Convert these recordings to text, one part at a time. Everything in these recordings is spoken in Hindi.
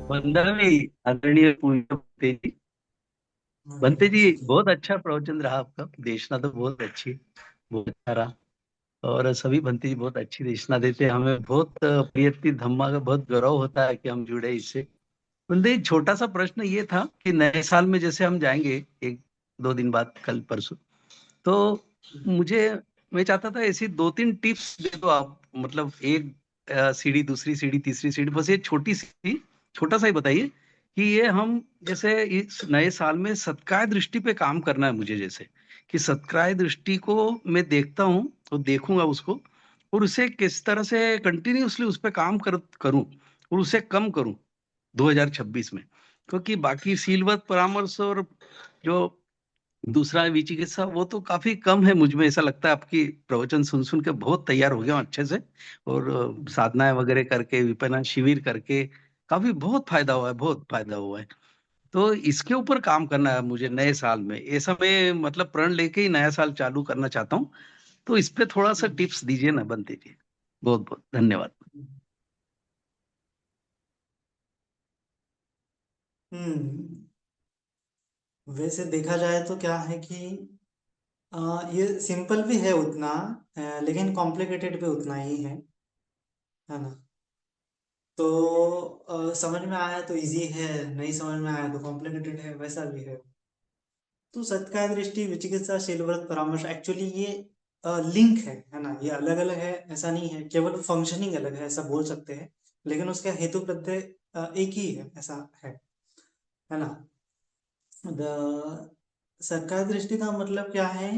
वंदना जी, आदरणीय पूज्य बनते जी। बनते जी, बहुत अच्छा प्रवचन रहा आपका। देशना तो बहुत अच्छी, बहुत अच्छा रहा। और सभी बनते जी बहुत अच्छी देशना देते हैं। हमें बहुत प्रियति धम्मा का बहुत गौरव होता है कि हम जुड़े इससे। बनते जी, छोटा सा प्रश्न ये था कि नए साल में जैसे हम जाएंगे एक दो दिन बाद, कल परसों, तो मुझे मैं चाहता था ऐसी दो तीन टिप्स दे दो आप। मतलब एक सीढ़ी, दूसरी सीढ़ी, तीसरी सीढ़ी, बस ये छोटी सी, छोटा सा ही बताइए कि ये हम जैसे इस नए साल में सत्काय दृष्टि पे काम करना है मुझे। जैसे कि सत्काय दृष्टि को मैं देखता हूँ तो देखूंगा उसको, और उसे किस तरह से कंटिन्यूअसली उस पर काम करूं और उसे कम करूं 2026 में। क्योंकि बाकी सीलवत परामर्श और जो दूसरा है विचिकित्सा, वो तो काफी कम है। मुझ में ऐसा लगता है आपकी प्रवचन सुन सुन के बहुत तैयार हो गया हूं अच्छे से। और साधनाएं वगैरह करके, विपणन शिविर करके काफी बहुत फायदा हुआ है, बहुत फायदा हुआ है। तो इसके ऊपर काम करना है मुझे नए साल में। ऐसा मैं मतलब प्रण लेके ही नया साल चालू करना चाहता हूँ। तो इस पे थोड़ा सा टिप्स दीजिए ना, बनते जी। बहुत बहुत धन्यवाद। हम्म। वैसे देखा जाए तो क्या है कि ये सिंपल भी है उतना, लेकिन कॉम्प्लिकेटेड भी उतना ही है ना। तो समझ में आया तो इजी है, नहीं समझ में आया तो कॉम्प्लिकेटेड है, वैसा भी है। तो सत्कार दृष्टि विचिकित्सा शीलव्रत परामर्श, एक्चुअली ये लिंक है ना। ये अलग अलग है ऐसा नहीं है, केवल फंक्शनिंग अलग है ऐसा बोल सकते हैं। लेकिन उसका हेतु प्रत्यय एक ही है, ऐसा है ना। द सत्कार दृष्टि का मतलब क्या है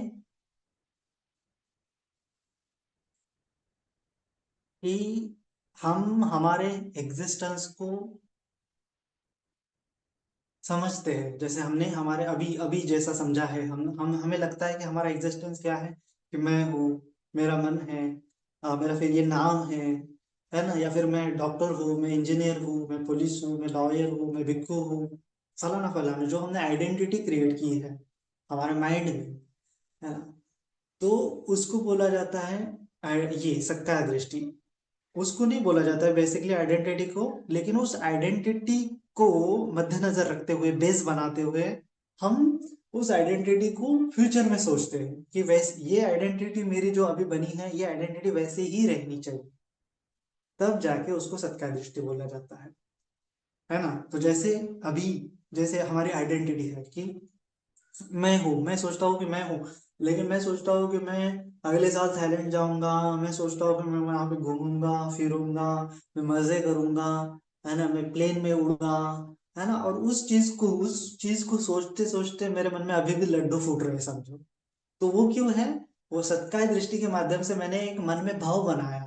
कि हम हमारे एग्जिस्टेंस को समझते हैं। जैसे हमने हमारे अभी अभी जैसा समझा है, हम हमें लगता है कि हमारा एग्जिस्टेंस क्या है, कि मैं हूँ, मेरा मन है, मेरा फिर ये नाम है ना। या फिर मैं डॉक्टर हूँ, मैं इंजीनियर हूँ, मैं पुलिस हूँ, मैं लॉयर हूँ, मैं भिक्खु हूँ, फलाना फलाना, जो हमने आइडेंटिटी क्रिएट की है हमारे माइंड में, है ना। तो उसको बोला जाता है ये सक्रिय दृष्टि। उसको नहीं बोला जाता है बेसिकली आइडेंटिटी को, लेकिन उस आइडेंटिटी को मद्देनजर रखते हुए, बेस बनाते हुए, हम उस आइडेंटिटी को फ्यूचर में सोचते हैं कि वैसे ये आइडेंटिटी मेरी जो अभी बनी है, ये आइडेंटिटी वैसे ही रहनी चाहिए। तब जाके उसको सत्कार दृष्टि बोला जाता है ना। तो जैसे अभी, जैसे हमारी आइडेंटिटी है कि मैं हूँ, मैं सोचता हूँ कि मैं हूँ, लेकिन मैं सोचता हूँ कि मैं अगले साल थाईलैंड जाऊंगा, मैं सोचता हूँ कि मैं वहां पे घूमूंगा फिरूंगा, मैं मजे करूंगा, है ना, मैं प्लेन में उड़ूंगा, है ना। और उस चीज को सोचते सोचते मेरे मन में अभी भी लड्डू फूट रहे हैं, समझो। तो वो क्यों है? वो सत्कार दृष्टि के माध्यम से मैंने एक मन में भाव बनाया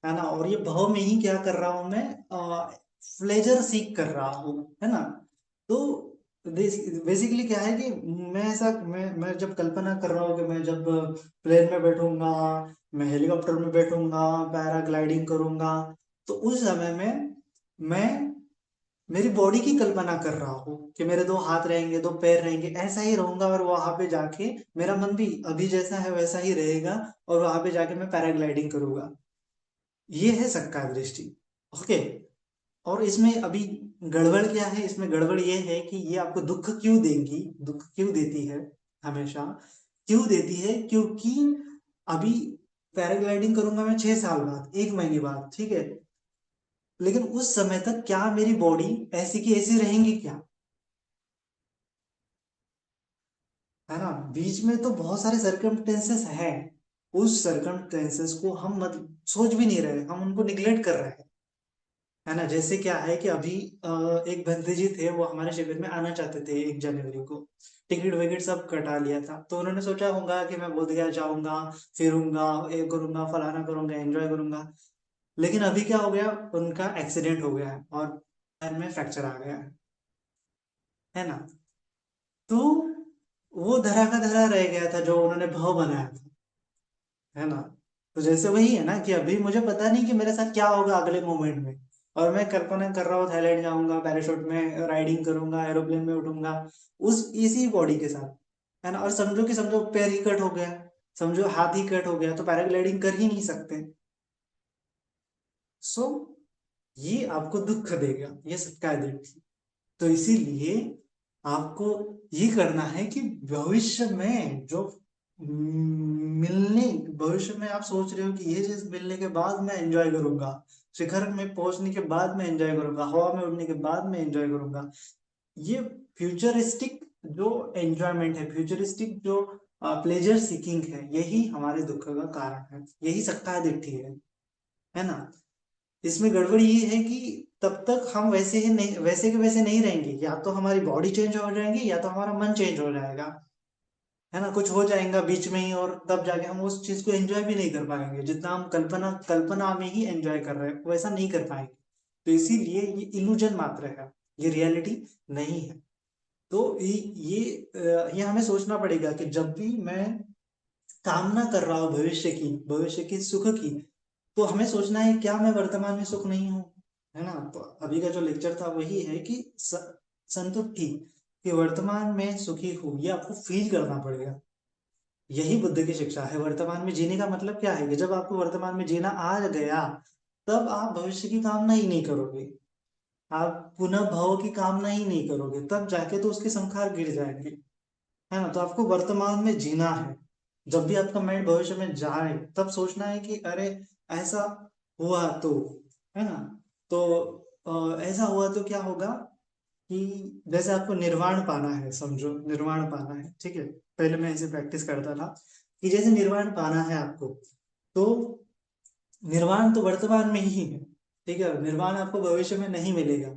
है ना। और ये भाव में ही क्या कर रहा हूं मैं, प्लेजर सीख कर रहा हूँ, है ना। तो बेसिकली क्या है कि मैं जब कल्पना कर रहा हूँ कि मैं जब प्लेन में बैठूंगा, मैं हेलीकॉप्टर में बैठूंगा, पैराग्लाइडिंग करूंगा, तो उस समय में मैं मेरी बॉडी की कल्पना कर रहा हूँ कि मेरे दो हाथ रहेंगे, दो पैर रहेंगे, ऐसा ही रहूंगा, और वहां पे जाके मेरा मन भी अभी जैसा है वैसा ही रहेगा, और वहां पे जाके मैं पैराग्लाइडिंग करूंगा। ये है सक्का दृष्टि। ओके। और इसमें अभी गड़बड़ क्या है, इसमें गड़बड़ ये है कि ये आपको दुख क्यों देंगी, दुख क्यों देती है हमेशा, क्यों देती है? क्योंकि अभी पैराग्लाइडिंग करूंगा मैं 6 साल बाद, 1 महीने बाद, ठीक है। लेकिन उस समय तक क्या मेरी बॉडी ऐसी की ऐसी रहेंगी क्या? है ना। बीच में तो बहुत सारे सर्कमस्टेंसेस हैं, उस सर्कमस्टेंसेस को हम मत सोच भी नहीं रहे, हम उनको निग्लेक्ट कर रहे हैं, है ना। जैसे क्या है कि अभी एक बंदे जी थे, वो हमारे शिविर में आना चाहते थे 1 जनवरी को। टिकट विकेट सब कटा लिया था, तो उन्होंने सोचा होगा कि मैं बोध गया जाऊंगा, फिरूंगा, ये करूंगा, फलाना करूंगा, एंजॉय करूंगा। लेकिन अभी क्या हो गया, उनका एक्सीडेंट हो गया है और पैर में फ्रैक्चर आ गया है ना। तो वो धरा का धरा रह गया था जो उन्होंने भाव बनाया था, है ना। तो जैसे वही है ना कि अभी मुझे पता नहीं कि मेरे साथ क्या होगा अगले मोमेंट में, और मैं कल्पना कर रहा हूँ थाईलैंड जाऊंगा, पैराशूट में राइडिंग करूंगा, एरोप्लेन में उठूंगा, उस इसी बॉडी के साथ, है ना। और समझो पैर ही कट हो गया, समझो हाथ ही कट हो गया, तो पैराग्लाइडिंग कर ही नहीं सकते। सो ये आपको दुख देगा, ये सत्य है देखिए। तो इसीलिए आपको ये करना है कि भविष्य में जो मिलने, भविष्य में आप सोच रहे हो कि ये चीज मिलने के बाद मैं एंजॉय करूंगा, शिखर में पहुंचने के बाद मैं एंजॉय करूंगा, हवा में उड़ने के बाद मैं एंजॉय करूंगा, ये फ्यूचरिस्टिक जो एंजॉयमेंट है, फ्यूचरिस्टिक जो प्लेजर सीकिंग है, यही हमारे दुख का कारण है, यही सक्का दिट्ठी है ना। इसमें गड़बड़ी ये है कि तब तक हम वैसे ही नहीं, वैसे के वैसे नहीं रहेंगे, या तो हमारी बॉडी चेंज हो जाएंगी या तो हमारा मन चेंज हो जाएगा, है ना, कुछ हो जाएगा बीच में ही, और तब जाके हम उस चीज को एंजॉय भी नहीं कर पाएंगे, जितना हम कल्पना कल्पना में ही एंजॉय कर रहे हैं वैसा नहीं कर पाएंगे। तो इसीलिए ये इल्यूजन मात्र है, ये रियलिटी नहीं है। तो ये हमें सोचना पड़ेगा कि जब भी मैं कामना कर रहा हूँ भविष्य की, भविष्य के सुख की, तो हमें सोचना है क्या मैं वर्तमान में सुख नहीं हूँ, है ना। तो अभी का जो लेक्चर था वही है कि संतुष्टि, कि वर्तमान में सुखी हूँ, ये आपको फील करना पड़ेगा। यही बुद्ध की शिक्षा है। वर्तमान में जीने का मतलब क्या है कि जब आपको वर्तमान में जीना आ गया, तब आप भविष्य की कामना ही नहीं करोगे, आप पुनः भव की कामना ही नहीं करोगे, तब जाके तो उसके संखार गिर जाएंगे, है ना। तो आपको वर्तमान में जीना है। जब भी आपका माइंड भविष्य में जाए, तब सोचना है कि अरे ऐसा हुआ तो, है ना। तो ऐसा हुआ तो क्या होगा कि जैसे आपको निर्वाण पाना है, समझो निर्वाण पाना है, ठीक है। पहले मैं ऐसे प्रैक्टिस करता था कि जैसे निर्वाण पाना है आपको, तो निर्वाण तो वर्तमान में ही है, ठीक है। निर्वाण आपको भविष्य में नहीं मिलेगा,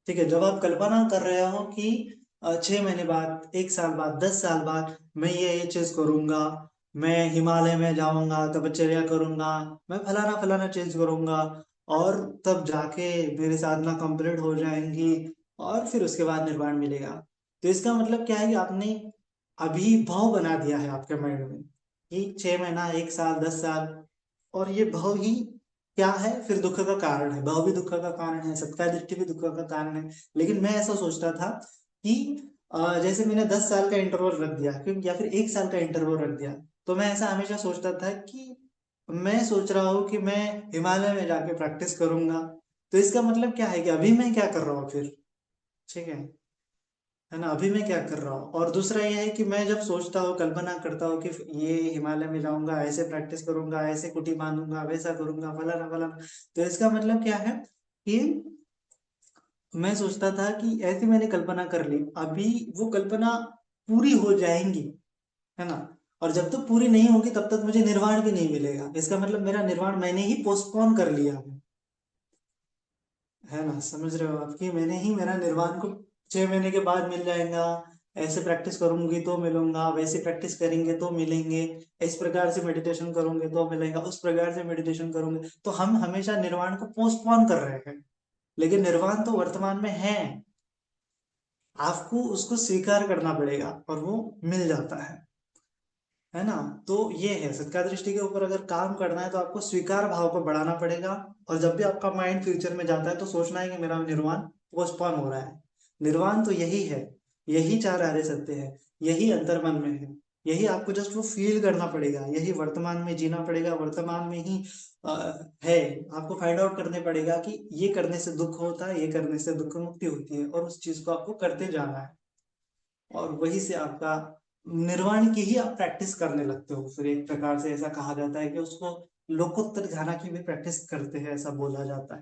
ठीक है। जब आप कल्पना कर रहे हो कि 6 महीने बाद, 1 साल बाद, 10 साल बाद मैं ये चीज करूंगा, मैं हिमालय में जाऊंगा, तपश्चर्या करूंगा, मैं फलाना फलाना चीज करूंगा, और तब जाके मेरी साधना कंप्लीट हो जाएंगी, और फिर उसके बाद निर्वाण मिलेगा। तो इसका मतलब क्या है कि आपने अभी भाव बना दिया है आपके माइंड में कि 6 महीना, 1 साल, 10 साल, और ये भाव ही क्या है, फिर दुख का कारण है। भाव भी दुख का कारण है, सत्ता दृष्टि भी दुख का कारण है। लेकिन मैं ऐसा सोचता था कि जैसे मैंने 10 साल का इंटरवल रख दिया, क्योंकि या फिर 1 साल का इंटरवल रख दिया, तो मैं ऐसा हमेशा सोचता था कि मैं सोच रहा हूँ कि मैं हिमालय में जाके प्रैक्टिस करूंगा। तो इसका मतलब क्या है कि अभी मैं क्या कर रहा हूँ फिर, ठीक है ना, अभी मैं क्या कर रहा हूँ। और दूसरा ये है कि मैं जब सोचता हूँ, कल्पना करता हूँ कि ये हिमालय में जाऊंगा, ऐसे प्रैक्टिस करूंगा, ऐसे कुटी बांधूंगा, वैसा करूंगा, फलाना फलाना, तो इसका मतलब क्या है कि मैं सोचता था कि ऐसी मैंने कल्पना कर ली, अभी वो कल्पना पूरी हो जाएंगी, है ना। और जब तक पूरी नहीं होगी तब तक मुझे निर्वाण भी नहीं मिलेगा, इसका मतलब मेरा निर्वाण मैंने ही पोस्टपोन कर लिया है ना। समझ रहे हो आप कि मैंने ही मेरा निर्वाण को 6 महीने के बाद मिल जाएगा, ऐसे प्रैक्टिस करूंगी तो मिलूंगा, वैसे प्रैक्टिस करेंगे तो मिलेंगे, इस प्रकार से मेडिटेशन करूंगे तो मिलेगा, उस प्रकार से मेडिटेशन करूंगे, तो हम हमेशा निर्वाण को पोस्टपोन कर रहे हैं। लेकिन निर्वाण तो वर्तमान में है, आपको उसको स्वीकार करना पड़ेगा और वो मिल जाता है ना। तो ये है सत्कार दृष्टि के ऊपर अगर काम करना है तो आपको स्वीकार भाव को बढ़ाना पड़ेगा। और जब भी आपका माइंड फ्यूचर में जाता है तो सोचना है कि मेरा निर्वाण पोस्टपोन हो रहा है। निर्वाण तो यही है, यही चार आर्य सत्य है, यही अंतर्मन में है, यही आपको जस्ट वो फील करना पड़ेगा, यही वर्तमान में जीना पड़ेगा, वर्तमान में ही आ, है। आपको फाइंड आउट करने पड़ेगा कि ये करने से दुख होता है, ये करने से दुख मुक्ति होती है, और उस चीज को आपको करते जाना है। और वही से आपका निर्वाण की ही आप प्रैक्टिस करने लगते हो। फिर एक प्रकार से ऐसा कहा जाता है कि उसको लोकोत्तर ध्यान की भी प्रैक्टिस करते हैं, ऐसा बोला जाता है।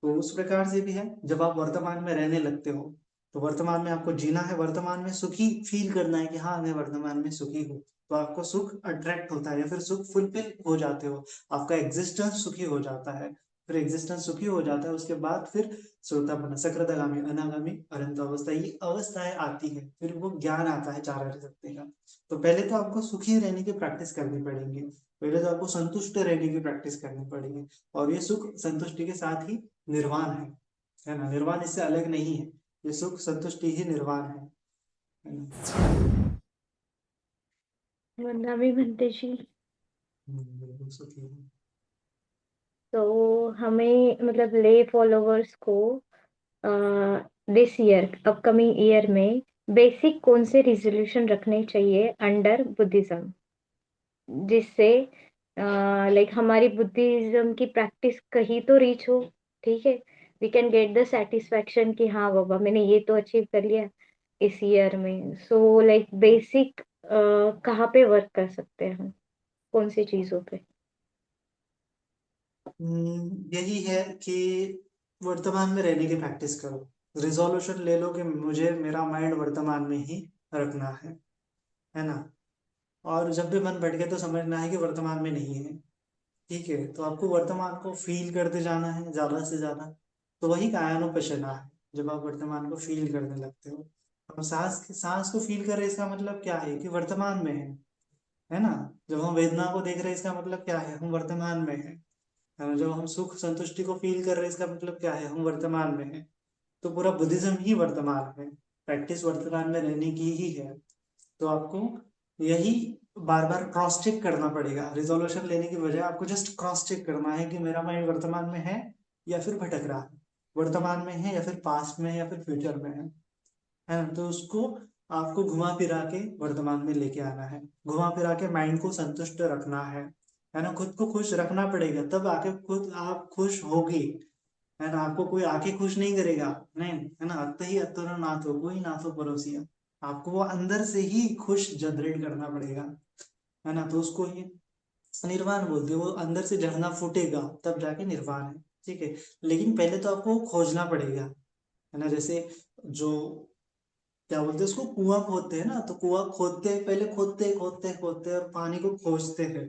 तो उस प्रकार से भी है, जब आप वर्तमान में रहने लगते हो, तो वर्तमान में आपको जीना है, वर्तमान में सुखी फील करना है कि हाँ मैं वर्तमान में सुखी हूँ, तो आपको सुख अट्रैक्ट होता है, या फिर सुख फुलफिल हो जाते हो, आपका एग्जिस्टेंस सुखी हो जाता है। फिर एग्जिस्टेंस सुखी हो जाता है, उसके बाद फिर श्रोतापन्न, सकृतगामी, अनागामी, अनंत अवस्था, ये अवस्थाएं आती है, फिर वो ज्ञान आता है चार आर्य सत्य का। तो पहले तो आपको सुखी रहने की प्रैक्टिस करनी पड़ेगी, पहले तो आपको संतुष्ट रहने की प्रैक्टिस करनी पड़ेगी, और ये सुख संतुष्टि के साथ ही निर्वाण है ना। निर्वाण इससे अलग नहीं है, ये सुख संतुष्टि ही निर्वाण है ना। वंदना भी बनते जी। बिल्कुल सुखी है। तो हमें मतलब ले फॉलोवर्स को दिस ईयर, अपकमिंग ईयर में बेसिक कौन से रिजोल्यूशन रखने चाहिए अंडर बुद्धिज्म, जिससे लाइक हमारी बुद्धिज्म की प्रैक्टिस कहीं तो रीच हो, ठीक है, we can get the satisfaction कि हाँ बाबा मैंने ये तो अचीव कर लिया इस ईयर में। सो लाइक बेसिक कहाँ पे वर्क कर सकते हैं हम, कौन सी चीजों पे? यही है कि वर्तमान में रहने की प्रैक्टिस करो। रिजोल्यूशन ले लो कि मुझे मेरा माइंड वर्तमान में ही रखना है ना। और जब भी मन भटके तो समझना है कि वर्तमान में नहीं है। ठीक है, तो आपको वर्तमान को फील करते जाना है ज्यादा से ज्यादा। तो वही कायानुपश्यना है, जब आप वर्तमान को फील करने लगते हो। हम सांस को फील कर रहे हैं, इसका मतलब क्या है कि वर्तमान में है ना। जब हम वेदना को देख रहे हैं, इसका मतलब क्या है, हम वर्तमान में है ना। जब हम सुख संतुष्टि को फील कर रहे हैं, इसका मतलब क्या है, हम वर्तमान में है। तो पूरा बुद्धिज्म ही वर्तमान में, प्रैक्टिस वर्तमान में रहने की ही है। तो आपको यही बार बार क्रॉस चेक करना पड़ेगा। रिजोल्यूशन लेने की बजाय आपको जस्ट क्रॉस चेक करना है कि मेरा माइंड वर्तमान में है या फिर भटक रहा है, वर्तमान में है या फिर पास्ट में है या फिर फ्यूचर में है ना। तो उसको आपको घुमा फिरा के वर्तमान में लेके आना है, घुमा फिरा के माइंड को संतुष्ट रखना है ना। खुद को खुश रखना पड़ेगा, तब आके खुद आप खुश होगी, है ना। आपको कोई आके खुश नहीं करेगा, नहीं, है ना। अत ही अतुर नाथ हो कोई नाथो परोसिया। आपको वो अंदर से ही खुश जनरेट करना पड़ेगा, है ना। तो उसको ही निर्वाण बोलते हैं। वो अंदर से झरना फूटेगा तब जाके निर्वाण है। ठीक है, लेकिन पहले तो आपको खोजना पड़ेगा, है ना। जैसे जो क्या बोलते हैं उसको, कुआं खोदते हैं ना, तो कुआं खोदते हैं, पहले खोदते खोदते खोदते और पानी को खोजते हैं।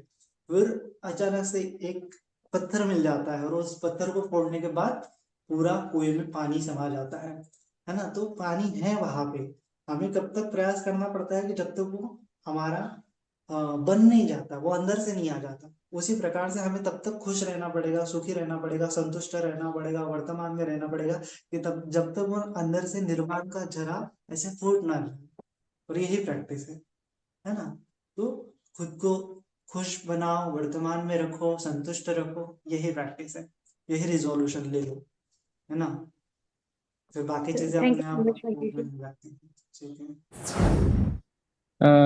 फिर अचानक से एक पत्थर मिल जाता है, और उस पत्थर को फोड़ने के बाद पूरा कुएं में पानी समा जाता है ना। तो पानी है वहां पे। हमें कब तक प्रयास करना पड़ता है कि जब तक वो हमारा बन नहीं जाता, वो अंदर से नहीं आ जाता। उसी प्रकार से हमें तब तक खुश रहना पड़ेगा, सुखी रहना पड़ेगा, संतुष्ट रहना पड़ेगा, वर्तमान में रहना पड़ेगा, कि तब जब तक वो अंदर से निर्वाण का जरा ऐसे फूट ना जाए। और यही प्रैक्टिस है ना। तो खुद को खुश बनाओ, वर्तमान में रखो, संतुष्ट रखो, यही प्रैक्टिस है। यही रिजोल्यूशन ले लो, है ना। फिर बाकी चीजें थैंक अपने यू आप सो मच आपको जी। मिल जाती हैं। ठीक है।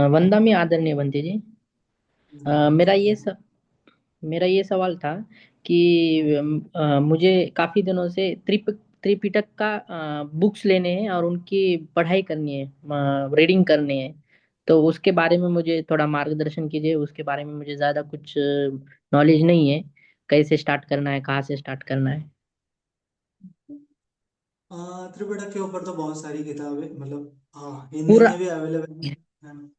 वंदना मी आदरणीय बनते जी। मेरा ये मेरा ये सवाल था कि मुझे काफी दिनों से त्रिपिटक का बुक्स लेने हैं और उनकी पढ़ाई करनी है, रीडिंग करनी है। तो उसके बारे में मुझे थोड़ा मार्गदर्शन कीजिए। उसके बारे में मुझे ज्यादा कुछ नॉलेज नहीं है, कैसे स्टार्ट करना है, कहाँ से स्टार्ट करना है। त्रिपिटक के ऊपर तो बहुत सारी किताबें, मतलब हाँ, हिंदी पूरा में भी अवेलेबल है ना।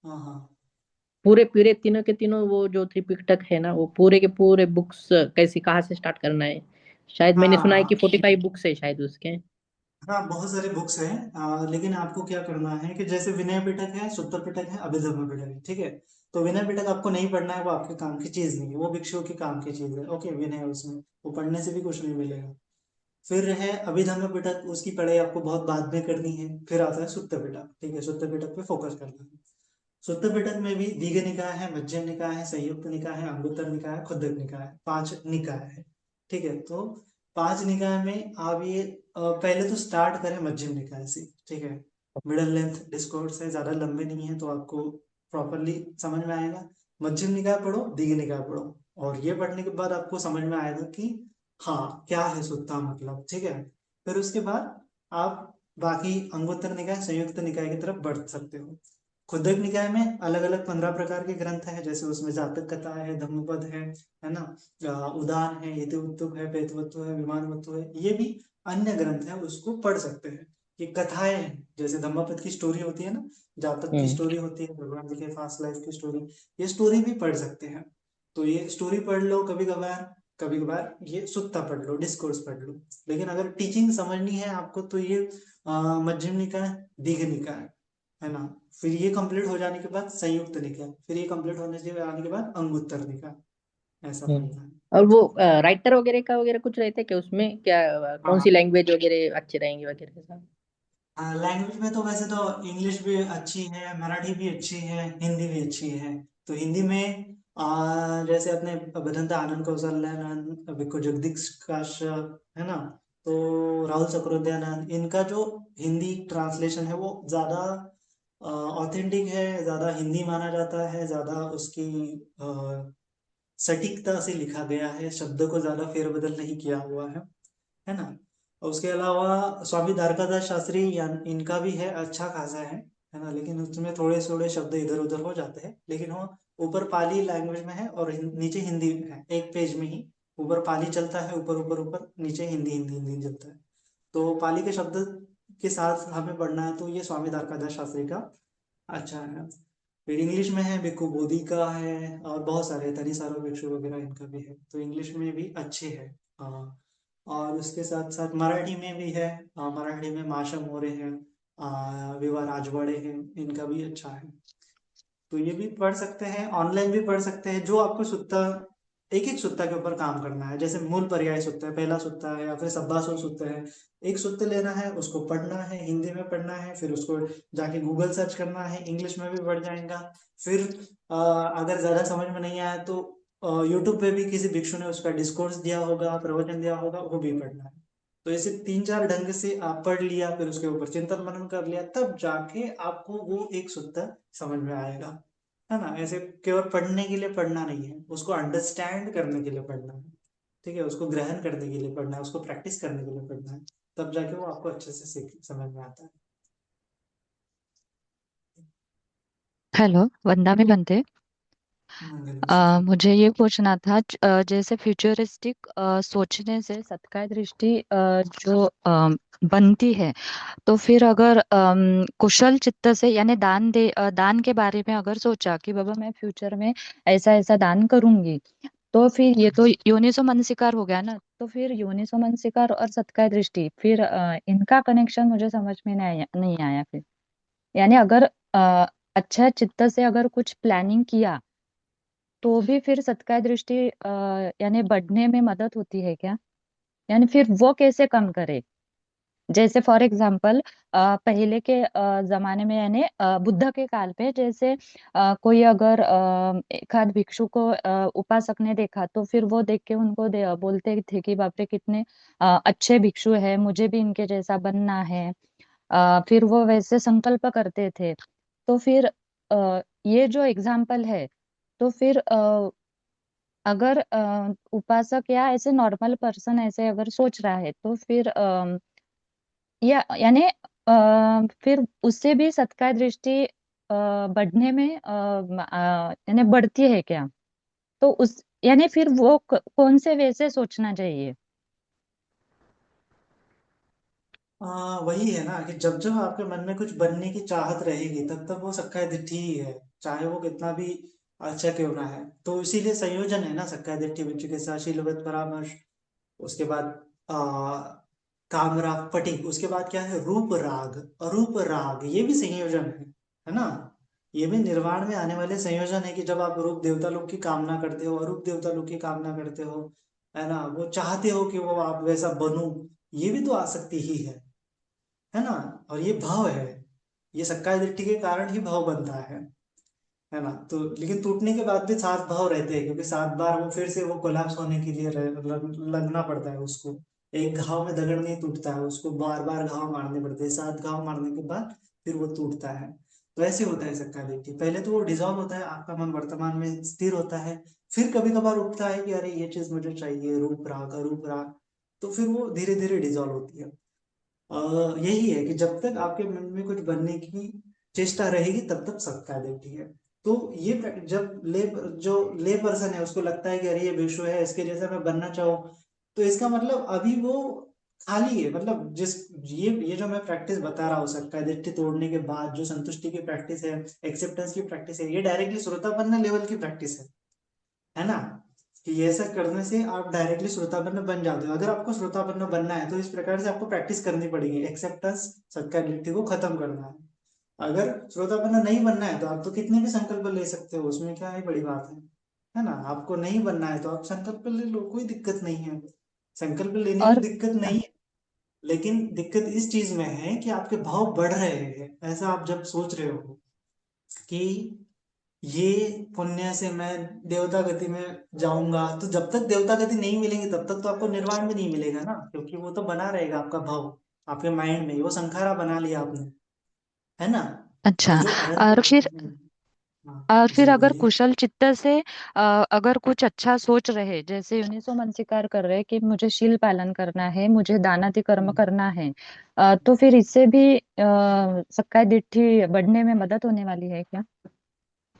हाँ हाँ। पूरे पूरे तीनों के तीनों वो जो त्रिपिटक है ना, वो पूरे के पूरे बुक्स कैसे कहाँ से स्टार्ट करना है। शायद मैंने सुना है कि हाँ 45 बुक्स है शायद उसके। हाँ, बहुत सारे बुक्स हैं। लेकिन आपको क्या करना है कि जैसे विनय पिटक है, सुत्तर पिटक है, अभिधर्म पिटक है। ठीक है, तो विनय पिटक आपको नहीं पढ़ना है, वो आपके काम की चीज नहीं है, वो भिक्षुओं के काम की चीज है। ओके, विनय है उसमें, वो पढ़ने से भी कुछ नहीं मिलेगा। फिर है अभिधम्म पिटक, उसकी पढ़ाई आपको बहुत बाद में करनी है। फिर आता है सुत्त पिटक। ठीक है, सुत्त पिटक पे फोकस करना है। सुत्त पिटक में भी दीघ निकाय है, मध्यम निकाय है, संयुक्त निकाय है, अंगुत्तर निकाय है, खुद्दक निकाय है, 5 निकाय है। ठीक है, तो 5 निकाय में आप ये पहले तो स्टार्ट करें मध्यम निकाय से। ठीक है, मिडल लेंथ डिस्कोर्स है, ज्यादा लंबे नहीं है, तो आपको प्रॉपरली समझ में आएगा। मध्यम निकाय पढ़ो, दीघ निकाय पढ़ो, और ये पढ़ने के बाद आपको समझ में आएगा कि हाँ क्या है सुत्ता मतलब। ठीक है, फिर उसके बाद आप बाकी अंगोत्तर निकाय, संयुक्त निकाय की तरफ बढ़ सकते हो। खुद्दक निकाय में अलग अलग 15 प्रकार के ग्रंथ हैं, जैसे उसमें जातक कथा है, धम्मपद है ना, उदान है, यतिवत्तुक है, पेतवत्तु है, विमानवत्तु है, ये भी अन्य ग्रंथ है, उसको पढ़ सकते हैं। ये कथाएं हैं, जैसे धम्मपद की स्टोरी होती है ना, जातक की हम्म। स्टोरी होती है, भगवान जी के फास्ट लाइफ की स्टोरी, ये स्टोरी भी पढ़ सकते हैं। तो ये स्टोरी पढ़ लो कभी कभार, कभी कभार ये सुत्ता पढ़ लो, डिस्कोर्स पढ़ लो। लेकिन अगर टीचिंग समझनी है आपको, तो ये मध्यम निकाय, दीघ निकाय, है ना। फिर ये कंप्लीट हो जाने के बाद संयुक्त निकाय, फिर ये कंप्लीट होने से आने के बाद अंगुत्तर निकाय, ऐसा हम्म। पढ़ना है। और वो ठीक है। राइटर वगैरह का वगैरह कुछ रहता है क्या उसमें, क्या कौन सी हाँ, लैंग्वेज वगैरह अच्छी रहेंगी वगैरह सब? लैंग्वेज में तो वैसे तो इंग्लिश भी अच्छी है, मराठी भी अच्छी है, हिंदी भी अच्छी है। तो हिंदी में जैसे अपने बदंत आनंद कौशल्यानंद, विको जगदीश काश्यप, है ना, तो राहुल चक्रवर्ती, इनका जो हिंदी ट्रांसलेशन है वो ज्यादा ऑथेंटिक है, ज्यादा हिंदी माना जाता है, ज्यादा उसकी सटीकता से लिखा गया है, शब्द को ज्यादा फेरबदल नहीं किया हुआ है। है ना। और उसके अलावा स्वामी द्वारकादास शास्त्री इनका भी है, अच्छा खासा है ना, लेकिन उसमें थोड़े थोड़े शब्द इधर उधर हो जाते हैं, लेकिन वो ऊपर पाली लैंग्वेज में है और नीचे हिंदी में है, एक पेज में ही ऊपर पाली चलता है, ऊपर ऊपर ऊपर नीचे हिंदी हिंदी हिंदी चलता है। तो पाली के शब्द के साथ हमें पढ़ना है तो ये स्वामी द्वारकादास शास्त्री का अच्छा है। फिर इंग्लिश में है भिक्खु बोधि का है, और बहुत सारे तनिसारो भिक्षु वगैरह इनका भी है, तो इंग्लिश में भी अच्छे है। हाँ, और उसके साथ साथ मराठी में भी है। मराठी में माशा मोरे हैं, विवा राजवाड़े हैं, इनका भी अच्छा है। तो ये भी पढ़ सकते हैं, ऑनलाइन भी पढ़ सकते हैं, जो आपको सुत्ता, एक एक सुत्ता के ऊपर काम करना है, जैसे मूल पर्याय सुत्ता है, पहला सुत्ता है, या फिर सब्बासो सुत्ता है। एक सुत्ते लेना है, उसको पढ़ना है, हिंदी में पढ़ना है, फिर उसको जाके गूगल सर्च करना है, इंग्लिश में भी पढ़ जाएगा। फिर अगर ज्यादा समझ में नहीं आया तो यूट्यूब पे भी किसी भिक्षु ने उसका डिस्कोर्स दिया होगा, प्रवचन दिया होगा, वो भी पढ़ना है। तो ऐसे तीन चार ढंग से आप पढ़ लिया, फिर उसके ऊपर चिंतन मनन कर लिया, तब जाके आपको वो एक सुत्ता समझ में आएगा, है ना। ऐसे केवल पढ़ने के लिए पढ़ना नहीं है, उसको अंडरस्टैंड करने के लिए पढ़ना है, ठीक है, उसको ग्रहण करने के लिए पढ़ना है, उसको प्रैक्टिस करने के लिए पढ़ना है, तब जाके वो आपको अच्छे से सीख समझ में आता है। हेलो, वंदा में बनते। मंगल विषय। मुझे ये पूछना था जैसे फ्यूचरिस्टिक सोचने से सत्कार दृष्टि जो बनती है, तो फिर अगर कुशल चित्त से यानी दान के बारे में अगर सोचा कि बाबा मैं फ्यूचर में ऐसा ऐसा दान करूंगी, तो फिर ये तो योनिसो मनसिकार हो गया ना। तो फिर योनिसो मनसिकार और सत्कार दृष्टि, फिर इनका कनेक्शन मुझे समझ में नहीं आया फिर। यानी अगर अच्छा चित्त से अगर कुछ प्लानिंग किया तो भी फिर सत्कार दृष्टि यानी बढ़ने में मदद होती है क्या? यानी फिर वो कैसे कम करे? जैसे फॉर एग्जाम्पल पहले के जमाने में यानी बुद्ध के काल पे, जैसे कोई अगर एक आध भिक्षु को उपासक ने देखा, तो फिर वो देख के उनको बोलते थे कि बाप रे कितने अच्छे भिक्षु है, मुझे भी इनके जैसा बनना है। फिर वो वैसे संकल्प करते थे। तो फिर ये जो एग्जाम्पल है, तो फिर अगर उपासक या ऐसे नॉर्मल पर्सन ऐसे अगर सोच रहा है, तो फिर या यानी फिर उससे भी सत्कार दृष्टि बढ़ने में यानी बढ़ती है क्या? तो उस यानी फिर वो कौन से वे से सोचना चाहिए? वही है ना कि जब जब आपके मन में कुछ बनने की चाहत रहेगी, तब तक वो सक्काय दिट्ठी ही है, चाहे वो कितना भी अच्छा क्यों ना है। तो इसीलिए संयोजन है ना, सक्काय दिट्ठी विच्चु के साथ शीलवत परामर्श, उसके बाद काम राग पटिक, उसके बाद क्या है, रूप राग, अरूप राग, ये भी संयोजन है ना। ये भी निर्वाण में आने वाले संयोजन है कि जब आप रूप देवता लोग की कामना करते हो, अरूप देवता लोग की कामना करते हो, है ना, वो चाहते हो कि वो आप वैसा बनो, ये भी तो आसक्ति ही है ना। और ये भाव है, ये सक्काय दृष्टि के कारण ही भाव बनता है ना। तो लेकिन टूटने के बाद भी सात भाव रहते हैं, क्योंकि सात बार वो फिर से वो कोलैप्स होने के लिए लगना पड़ता है उसको। एक घाव में दगड़ नहीं टूटता है, उसको बार बार घाव मारने पड़ते हैं, सात घाव मारने के बाद फिर वो टूटता है। तो ऐसे होता है सक्का दिट्ठी, पहले तो वो डिजॉल्व होता है, आपका मन वर्तमान में स्थिर होता है, फिर कभी कभार उठता है कि अरे ये चीज मुझे चाहिए, रूप राग अरूप राग, तो फिर वो धीरे धीरे डिजॉल्व होती है। यही है कि जब तक आपके मन में कुछ बनने की चेष्टा रहेगी, तब तक सत्ता देती है। तो ये जब जो ले पर्सन है उसको लगता है कि अरे ये विश्व है, इसके जैसा मैं बनना चाहूँ, तो इसका मतलब अभी वो खाली है। मतलब जिस ये जो मैं प्रैक्टिस बता रहा हूँ, सक्का दृष्टि तोड़ने के बाद जो संतुष्टि की प्रैक्टिस है, एक्सेप्टेंस की प्रैक्टिस है, ये डायरेक्टली श्रोतापन्न लेवल की प्रैक्टिस है ना। कि ये ऐसा करने से आप डायरेक्टली श्रोतापन्न बन जाते हो। अगर आपको श्रोतापन्न बनना है तो इस प्रकार से आपको प्रैक्टिस करनी पड़ेगी, एक्सेप्टेंस सत्कारलिटी को खत्म करना है। अगर श्रोतापन्न नहीं बनना है तो आप तो कितने भी संकल्प ले सकते हो, उसमें क्या है, बड़ी बात है ना। आपको नहीं बनना है तो आप संकल्प ले लो, कोई दिक्कत नहीं है, संकल्प लेने में और दिक्कत नहीं है। लेकिन दिक्कत इस चीज में है कि आपके भाव बढ़ रहे हैं, ऐसा आप जब सोच रहे हो कि ये पुण्य से मैं देवता गति में जाऊंगा, तो जब तक देवता गति नहीं मिलेगी तब तक तो आपको निर्वाण भी नहीं मिलेगा ना, क्योंकि वो तो बना रहेगा आपका भाव, आपके माइंड में वो संखारा बना लिया आपने, है ना। अच्छा, और जो और फिर अरंत हाँ और जी फिर अगर बोलिए। कुशल चित्त से अगर कुछ अच्छा सोच रहे, जैसे यूनिसो मन स्वीकार कर रहे कि मुझे शील पालन करना है, मुझे दानाति कर्म हम्म। करना है, तो फिर इससे भी सक्काय दिट्ठी बढ़ने में मदद होने वाली है क्या?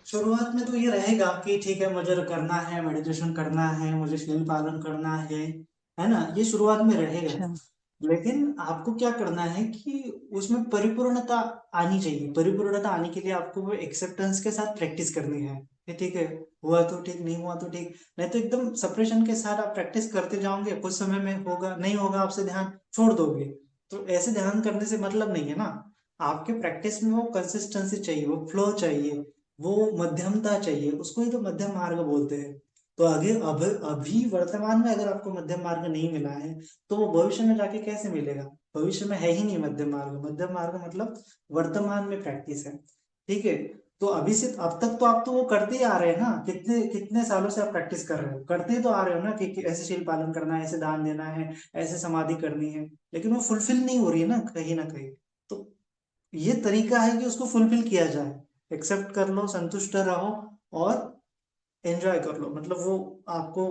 शुरुआत में तो ये रहेगा कि ठीक है मुझे करना है, मेडिटेशन करना है, मुझे शील पालन करना है ना, ये शुरुआत में रहेगा। अच्छा। लेकिन आपको क्या करना है कि उसमें परिपूर्णता आनी चाहिए। परिपूर्णता आने के लिए आपको वो एक्सेप्टेंस के साथ प्रैक्टिस करनी है कि ठीक है, हुआ तो ठीक, नहीं हुआ तो ठीक। नहीं तो एकदम सप्रेशन के साथ आप प्रैक्टिस करते जाओगे, कुछ समय में होगा, नहीं होगा, आपसे ध्यान छोड़ दोगे। तो ऐसे ध्यान करने से मतलब नहीं है ना। आपके प्रैक्टिस में वो कंसिस्टेंसी चाहिए, वो फ्लो चाहिए, वो मध्यमता चाहिए, उसको ही तो मध्यम मार्ग बोलते हैं। तो आगे अब अभी वर्तमान में अगर आपको मध्यम मार्ग नहीं मिला है, तो वो भविष्य में जाके कैसे मिलेगा? भविष्य में है ही नहीं मध्यम मार्ग। मध्यम मार्ग मतलब वर्तमान में प्रैक्टिस है। ठीक है। तो अभी से अब तक तो आप तो वो करते ही आ रहे हैं ना, कितने कितने सालों से आप प्रैक्टिस कर रहे हो, करते ही तो आ रहे हो ना कि ऐसे शील पालन करना है, ऐसे दान देना है, ऐसे समाधि करनी है। लेकिन वो फुलफिल नहीं हो रही है ना कहीं। तो ये तरीका है कि उसको फुलफिल किया जाए। एक्सेप्ट कर लो, संतुष्ट रहो, और एंजॉय कर लो। मतलब वो आपको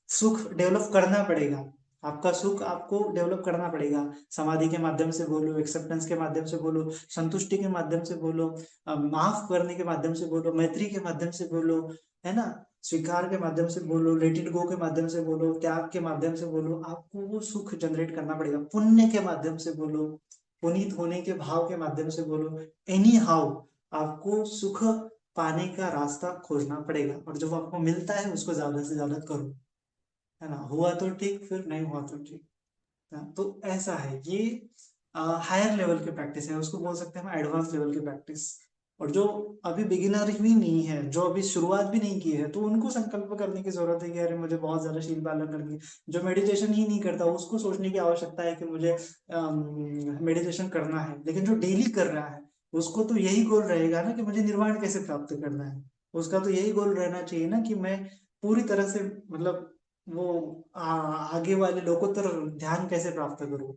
सुख डेवलप करना पड़ेगा। आपका सुख आपको डेवलप करना पड़ेगा। समाधि के माध्यम से बोलो, एक्सेप्टेंस के माध्यम से बोलो, संतुष्टि के माध्यम से बोलो, माफ करने के माध्यम से बोलो, मैत्री के माध्यम से बोलो, है ना, स्वीकार के माध्यम से बोलो, लेट इट गो के माध्यम से बोलो, त्याग के माध्यम से बोलो। आपको वो सुख जनरेट करना पड़ेगा। पुण्य के माध्यम से बोलो, पुनीत होने के भाव के माध्यम से बोलो। एनी हाउ आपको सुख पाने का रास्ता खोजना पड़ेगा, और जब आपको मिलता है उसको ज्यादा से ज्यादा करो। है ना, हुआ तो ठीक, फिर नहीं हुआ तो ठीक। हाँ, तो ऐसा है ये। हायर लेवल की प्रैक्टिस है, उसको बोल सकते हैं हम एडवांस लेवल की प्रैक्टिस। और जो अभी बिगिनर भी नहीं है, जो अभी शुरुआत भी नहीं की है, तो उनको संकल्प करने की जरूरत है कि अरे मुझे बहुत ज्यादा शील पालन करनी है। जो मेडिटेशन ही नहीं करता उसको सोचने की आवश्यकता है कि मुझे मेडिटेशन करना है। लेकिन जो डेली कर रहा है उसको तो यही गोल रहेगा ना कि मुझे निर्वाण कैसे प्राप्त करना है। उसका तो यही गोल रहना चाहिए ना कि मैं पूरी तरह से, मतलब वो आगे वाले लोकोत्तर ध्यान कैसे प्राप्त करूं।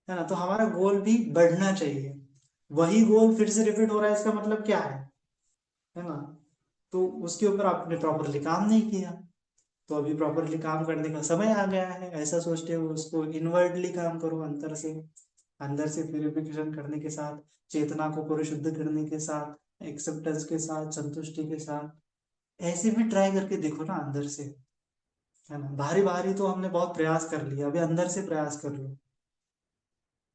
है ना, तो हमारा गोल भी बढ़ना चाहिए। वही गोल फिर से रिपीट हो रहा है, इसका मतलब क्या है ना। तो उसके ऊपर आपने प्रॉपरली काम नहीं किया। तो अभी प्रॉपरली काम करने का समय आ गया है, ऐसा सोचते हुए उसको इनवर्टली काम करो, अंतर से। अंदर से प्यूरिफिकेशन करने के साथ, चेतना को परिशुद्ध करने के साथ, एक्सेप्टेंस के साथ, संतुष्टि के साथ। ऐसे भी ट्राई करके देखो ना अंदर से। है ना, बाहरी बाहरी तो हमने बहुत प्रयास कर लिया, अभी अंदर से प्रयास कर लो।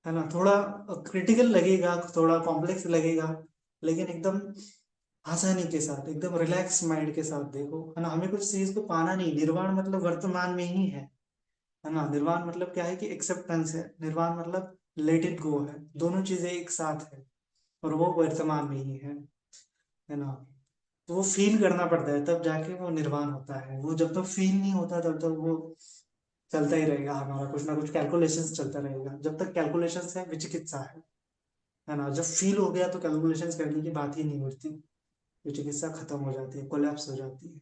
है ना, थोड़ा क्रिटिकल लगेगा, थोड़ा कॉम्प्लेक्स लगेगा, लेकिन एकदम आसानी के साथ, एकदम रिलैक्स माइंड के साथ देखो। है ना, हमें कुछ चीज को पाना नहीं। निर्वाण मतलब वर्तमान में ही है ना। निर्वाण मतलब क्या है कि एक्सेप्टेंस है। निर्वाण मतलब लेट इट गो है। दोनों चीजें एक साथ है, और वो वर्तमान में ही है ना। तो वो फील करना पड़ता है, तब जाके वो निर्वाण होता है। वो जब तक फील नहीं होता तब तक वो चलता ही रहेगा, हमारा कुछ ना कुछ कैलकुलेशंस चलता रहेगा। जब तक कैलकुलेशंस है विचिकित्सा है ना। जब फील हो गया तो कैलकुलेशंस करने की बात ही नहीं उठती, विचिकित्सा खत्म हो जाती है, कोलैप्स हो जाती है।